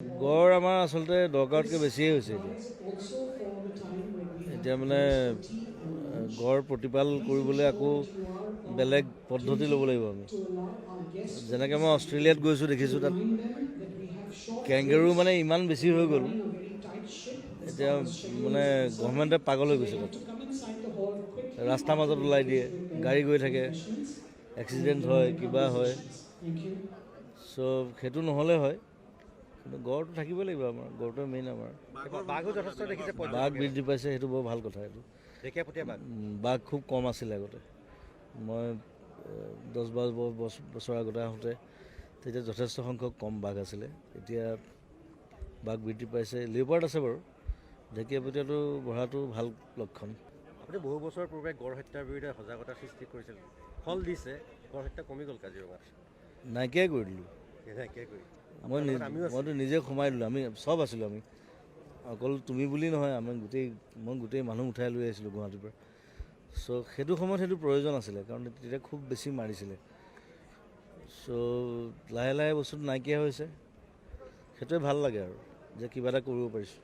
গড় আমাৰ আচলতে দৰকাৰতকৈ বেছিয়ে হৈছে এতিয়া মানে গড় প্ৰতিপাল কৰিবলৈ আকৌ বেলেগ পদ্ধতি ল'ব লাগিব আমি যেনেকৈ মই অষ্ট্ৰেলিয়াত গৈছোঁ দেখিছোঁ তাত কেংগেৰু মানে ইমান বেছি হৈ গ'ল এতিয়া মানে গভৰ্ণমেণ্টে পাগল হৈ গৈছে তাত ৰাস্তাৰ মাজত ওলাই দিয়ে গাড়ী গৈ থাকে এক্সিডেণ্ট হয় কিবা হয় চ' সেইটো নহ'লে হয় কিন্তু গড়টো থাকিব লাগিব আমাৰ গড়টোৱে মেইন আমাৰ বাঘো যথেষ্ট দেখিছে বাঘ বৃদ্ধি পাইছে সেইটো বৰ ভাল কথা এইটো ঢেকীয়াপতীয়া বাঘ বাঘ খুব কম আছিলে আগতে মই 10-12 বছৰ আগতে আহোঁতে তেতিয়া যথেষ্ট সংখ্যক কম বাঘ আছিলে এতিয়া বাঘ বৃদ্ধি পাইছে লিঅ'পাৰ্ড আছে বাৰু ঢেকীয়াপতীয়াটো বঢ়াটো ভাল লক্ষণ আপুনি বহু বছৰ পূৰ্বে গড় হত্যাৰ বিৰুদ্ধে সজাগতা সৃষ্টি কৰিছিল ফল দিছে গড় হত্যা কমি গ'ল কাজিৰঙাত নাইকিয়াই কৰি দিলোঁ নাইকিয়াই কৰি মইতো নিজে সোমাই দিলোঁ আমি চব আছিলোঁ আমি অকল তুমি বুলি নহয় আমি মই গোটেই মানুহ উঠাই লৈ আহিছিলোঁ গুৱাহাটীৰ পৰা চ' সেইটো সময়ত সেইটো প্ৰয়োজন আছিলে কাৰণ তেতিয়া খুব বেছি মাৰিছিলে চ' লাহে লাহে বস্তুটো নাইকিয়া হৈছে সেইটোৱে ভাল লাগে আৰু যে কিবা এটা কৰিব পাৰিছোঁ